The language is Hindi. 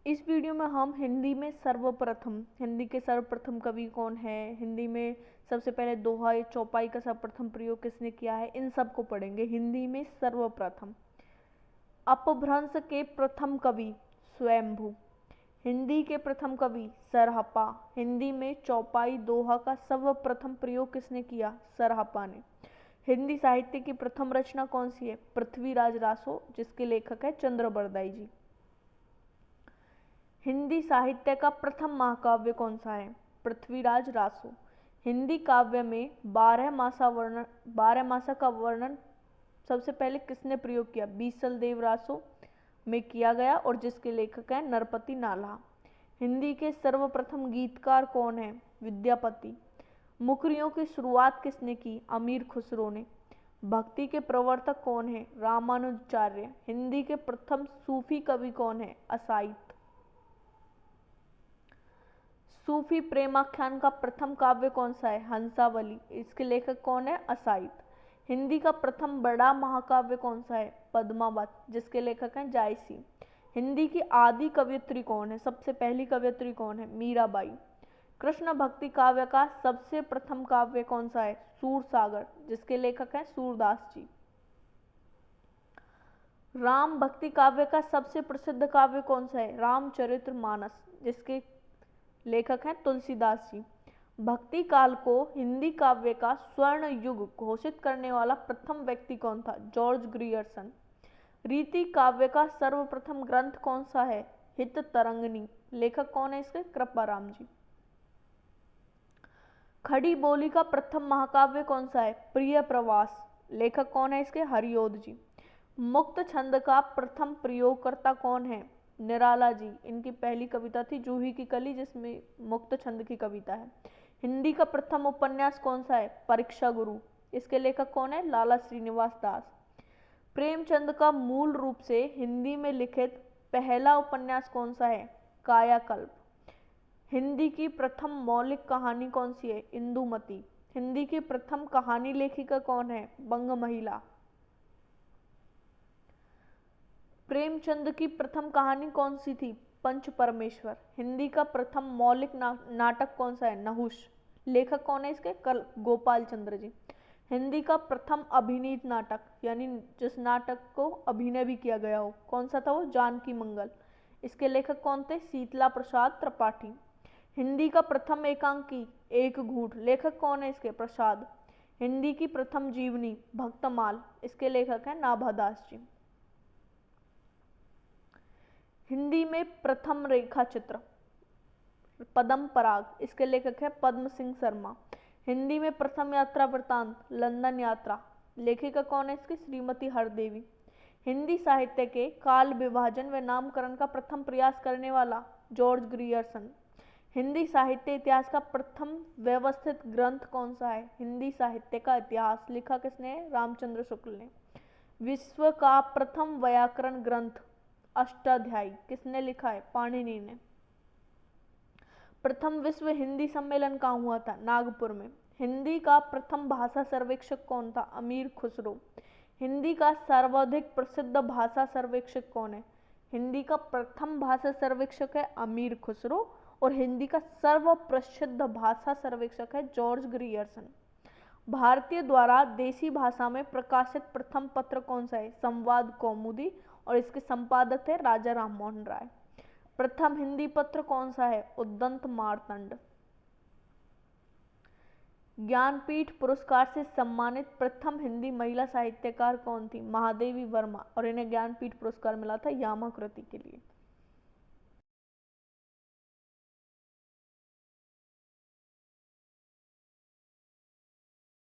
इस वीडियो में हम हिंदी में सर्वप्रथम, हिंदी के सर्वप्रथम कवि कौन है, हिंदी में सबसे पहले दोहा या चौपाई का सर्वप्रथम प्रयोग किसने किया है, इन सब को पढ़ेंगे। हिंदी में सर्वप्रथम। अपभ्रंश के प्रथम कवि स्वयंभू। हिंदी के प्रथम कवि सरहपा। हिंदी में चौपाई दोहा का सर्वप्रथम प्रयोग किसने किया, सरहपा ने। हिंदी साहित्य की प्रथम रचना कौन सी है, पृथ्वीराज रासो, जिसके लेखक है चंद्रबरदाई जी। हिंदी साहित्य का प्रथम महाकाव्य कौन सा है, पृथ्वीराज रासो। हिंदी काव्य में 12 मासा का वर्णन सबसे पहले किसने प्रयोग किया, बीसल देव रासो में किया गया, और जिसके लेखक हैं नरपति नाल्हा। हिंदी के सर्वप्रथम गीतकार कौन है, विद्यापति। मुकरियों की शुरुआत किसने की, अमीर खुसरो ने। भक्ति के प्रवर्तक कौन है, रामानुजाचार्य। हिंदी के प्रथम सूफी कवि कौन है, असाइद। सूफी प्रेमाख्यान का प्रथम काव्य कौन सा है, हंसावली। इसके लेखक कौन है, असाइद। हिंदी का प्रथम बड़ा महाकाव्य कौन सा है, पद्मावत, जिसके लेखक हैं जायसी। हिंदी की आदि कवयित्री कौन है, सबसे पहली कवयित्री कौन है, मीराबाई। कृष्ण भक्ति काव्य का सबसे प्रथम काव्य कौन सा है, सूरसागर, जिसके लेखक हैं सूरदास जी। राम भक्ति काव्य का सबसे प्रसिद्ध काव्य कौन सा है, रामचरितमानस, जिसके लेखक हैं तुलसीदास जी। भक्ति काल को हिंदी काव्य का स्वर्ण युग घोषित करने वाला प्रथम व्यक्ति कौन था, जॉर्ज ग्रियर्सन। रीति काव्य का सर्वप्रथम ग्रंथ कौन सा है, हित तरंगिणी। लेखक कौन है इसके, कृपाराम जी। खड़ी बोली का प्रथम महाकाव्य कौन सा है, प्रिय प्रवास। लेखक कौन है इसके, हरिओद जी। मुक्त छंद का प्रथम प्रयोगकर्ता कौन है, निराला जी। इनकी पहली कविता थी जूही की कली, जिसमें मुक्त छंद की कविता है। हिंदी का प्रथम उपन्यास कौन सा है, परीक्षा गुरु। इसके लेखक कौन है, लाला श्रीनिवास दास। प्रेमचंद का मूल रूप से हिंदी में लिखित पहला उपन्यास कौन सा है, कायाकल्प। हिंदी की प्रथम मौलिक कहानी कौन सी है, इंदुमती। हिंदी की प्रथम कहानी लेखिका कौन है, बंग महिला। प्रेमचंद की प्रथम कहानी कौन सी थी, पंच परमेश्वर। हिंदी का प्रथम मौलिक नाटक कौन सा है, नहुष। लेखक कौन है इसके, गोपाल चंद्र जी। हिंदी का प्रथम अभिनीत नाटक, यानी जिस नाटक को अभिनय भी किया गया हो, कौन सा था वो, जानकी मंगल। इसके लेखक कौन थे, शीतला प्रसाद त्रिपाठी। हिंदी का प्रथम एकांकी, एक घूंट। लेखक कौन है इसके, प्रसाद। हिंदी की प्रथम जीवनी, भक्तमाल। इसके लेखक हैं नाभादास जी। हिंदी में प्रथम रेखा चित्र, पद्म पराग। इसके लेखक है पद्म सिंह शर्मा। हिंदी में प्रथम यात्रा वृतांत, लंदन यात्रा। लेखिका कौन है इसकी, श्रीमती हरदेवी। हिंदी साहित्य के काल विभाजन व नामकरण का प्रथम प्रयास करने वाला, जॉर्ज ग्रियर्सन। हिंदी साहित्य इतिहास का प्रथम व्यवस्थित ग्रंथ कौन सा है, हिंदी साहित्य का इतिहास। लिखा किसने है, रामचंद्र शुक्ल ने। विश्व का प्रथम व्याकरण ग्रंथ, अष्टाध्यायी, किसने लिखा है, पाणिनि ने। प्रथम विश्व हिंदी सम्मेलन कहाँ हुआ था, नागपुर में। हिंदी का प्रथम भाषा सर्वेक्षक कौन था, अमीर खुसरो। हिंदी का सर्वाधिक प्रसिद्ध भाषा सर्वेक्षक कौन है, हिंदी का प्रथम भाषा सर्वेक्षक है अमीर खुसरो, और हिंदी का सर्वप्रसिद्ध भाषा सर्वेक्षक है जॉर्ज ग्रियर्सन। भारतीय द्वारा देसी भाषा में प्रकाशित प्रथम पत्र कौन सा है, संवाद कौमुदी, और इसके संपादक थे राजा राममोहन राय। प्रथम हिंदी पत्र कौन सा है, उद्दंत मार्तंड। ज्ञानपीठ पुरस्कार से सम्मानित प्रथम हिंदी महिला साहित्यकार कौन थी, महादेवी वर्मा, और इन्हें ज्ञानपीठ पुरस्कार मिला था यामा कृति के लिए।